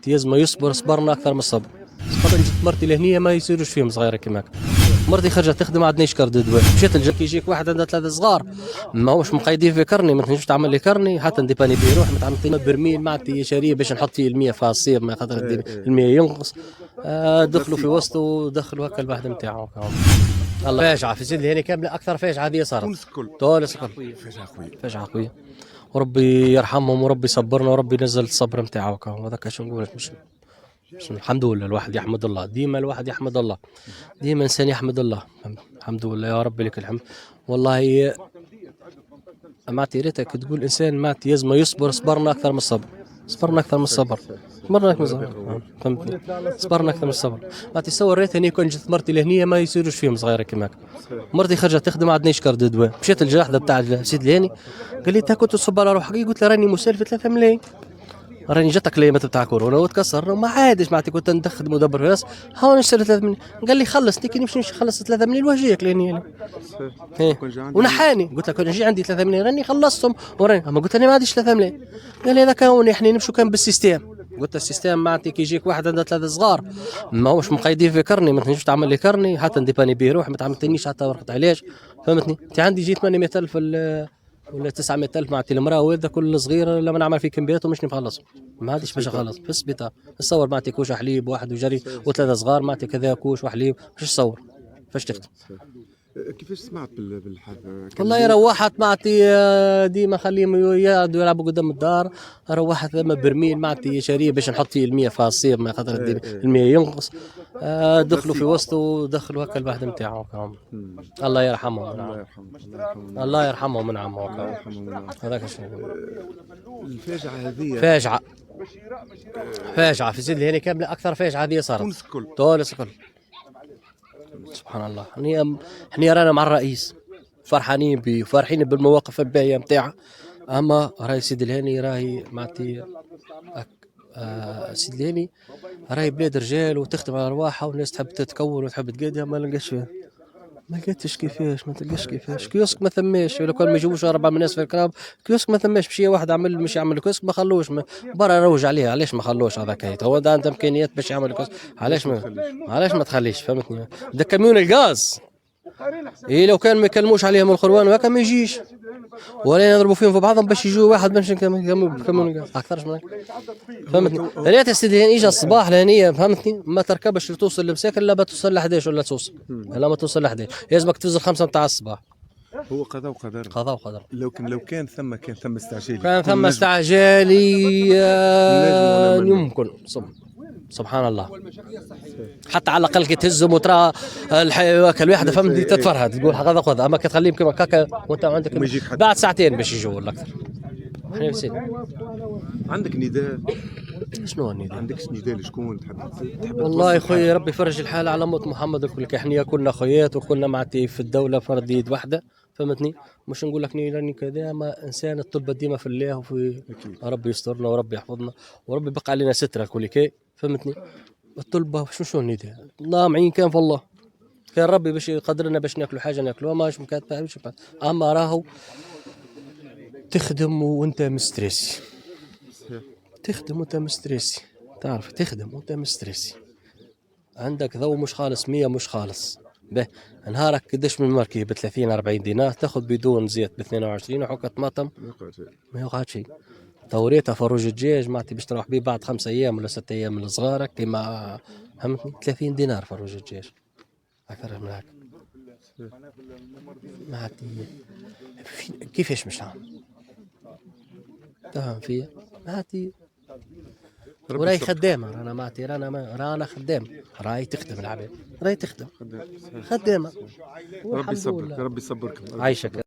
يزم يصبر صبرنا اكثر من الصبر. قبل جت مرتي لهنيه ما يصيروش فيهم صغيره كيماك. مرتي خرجت تخدم عاد نشكر دواء مشيت لجاك يجيك واحد عنده ثلاثه صغار ما مش مقيدين في كرني ما تنجمش تعمل لي كرني حتى نديباني بيه روح ما تعمل برميل معناتها شاريه باش نحط فيه المية فاصير ما خاطر المية ينقص. دخلوا في وسطه دخلوا هكا الواحد نتاعو. الله فاجعه في سيدي هذه كامله اكثر فاجعه هذه صارت تونس الكل فاجعه قويه وربي يرحمهم وربي يصبرنا وربي ينزل الصبر نتاعو هذاك شو نقول مش الحمد لله الواحد يحمد الله ديما الواحد يحمد الله ديما انسان يحمد الله الحمد لله يا رب لك الحمد والله معناتها ريتك تقول انسان معناتها يزم يصبر صبرنا اكثر من الصبر صبرنا اكثر من الصبر صبرنا اكثر من الصبر فهمتني صبرنا اكثر من الصبر معناتها تصور ريت هني كون جت مرتي لهنيه ما يصيروش فيهم صغيره كيماك مرتي خرجت تخدم عاد نشكر دواء مشيت للجراحه بتاع سيد لهاني قال لي انت كنت تصب على روحك قلت له راني مسالف 3 ملايين راني جاتك ليمات بتاع كورونا وتكسر وما عادش معناتها كنت ندخل مدبر في راس هاو نشتري 3 ملايين قال لي خلصني كي نمشي نخلص 3 ملايين وجهك لاني ونحاني قلت له كون نجي عندي 3 ملايين راني خلصتهم وراني اما قلت انا ما عنديش 3 ملايين قال لي هذا كون احنا نمشوا كان بالسيستم قلت السيستم معناتها كي يجيك واحد عنده 3 صغار ما هوش مقيدين في كرني ما تنجمش تعمل لي كرني حتى نديباني بيه روح ما تعملتنيش حتى ورقه علاج فهمتني انت عندي جيت 800,000 ولا 900,000 مع المراه والده كل صغير لما نعمل في كمبيات ومش نخلص ما عادش باش اخلص في السبيطار تصور معناتها كوش حليب واحد وجري وثلاثه صغار معناتها كذا كوش وحليب باش تصور فاش تخدم كيفاش سمعت بالحادثه؟ والله روحت معناتها ديما خليهم يقعدوا يلعبوا قدام الدار روحت ثم برميل معناتها شاريه باش نحط فيه المية فاصير ما خاطر المية ينقص. دخلوا في وسطه دخلوا هكا الواحد نتاعو الله يرحمهم الله يرحمهم ونعم هذاك شنو الفاجعه هذه فاجعه في سيدي هذه كامله اكثر فاجعه هذه صارت تونس الكل سبحان الله احنا رانا مع الرئيس فرحانين بيه وفرحين بالمواقف الباهيه نتاعه اما راهي سيدي الهاني راهي معناتها سيدي الهاني راهي بلاد رجال وتخدم على ارواحها والناس تحب تتكون وتحب تقادها ما لقاش فيها ما لقيتش كيفاش ما تلقاش كيفاش كيوسك ما ثماش لو كان ما يجيبوش 4 ناس في الكراب كيوسك ما ثماش مشي واحد عمل مش يعمل كيوسك ما خلوش برا روج عليه علاش ما خلوش هذاك هو ده عنده امكانيات باش يعمل كيوسك علاش ما تخليش فهمتني ده كاميون الغاز إيه لو كان ما يكلموش عليهم الخروان وهكا ما يجيش ولا يضربوا فيهم في بعضهم باش يجوا واحد باش كاميون اكثرش من فهمتني ريت السيدي اجى الصباح لهنيه فهمتني ما تركبش توصل لمساكن لا توصل ل 11 ولا توصل لا ما توصل ل 11 لازمك تفوز 5 نتاع الصباح هو قضاء وقدر لو كان ثم استعجالي كان ثم استعجالي يمكن سبحان الله حتى على الاقل كي تهزهم وترى الواحده فهمتني تتفرهد تقول هذا خذ اما كتخليهم كما هكا وانت عندك بعد ساعتين باش يجوا ولا اكثر احنا نسينا عندك نداء شنو هو النداء؟ عندك نداء لشكون تحب والله يا خويا ربي يفرج الحال على موت محمد الكل احنا كنا خويات وكنا معناتها في الدوله فرد يد وحده فهمتني مش نقول لك راني كذا ما انسان الطلبه ديما في الله وفي ربي يسترنا وربي يحفظنا وربي يبقى علينا ستره كل كي فهمتني الطلبه شو النداء نامعين كان في الله كان ربي باش يقدرنا باش ناكلوا حاجه ناكلوها ماش مكاتبه اما راهو تخدم وانت مستريسي تخدم وانت مستريسي تعرف تخدم وانت مستريسي عندك ذو مش خالص 100 مش خالص به نهارك قداش من ماركي ب 30 40 دينار تاخذ بدون زيت ب 22 وحكه طماطم ما يوقعش شيء ثوريتها فروج الدجاج معناتها باش تروح بيه بعد 5 ايام ولا 6 ايام من صغارك كيما فهمتني 30 دينار فروج الدجاج اكثر من هيك معناتها كيفاش مش عام تفهم فيا معناتها وراي خدامه رانا معناتها رانا خدام راي تخدم العباد راي تخدم خدامه ربي يصبرك ربي يصبرك عايشك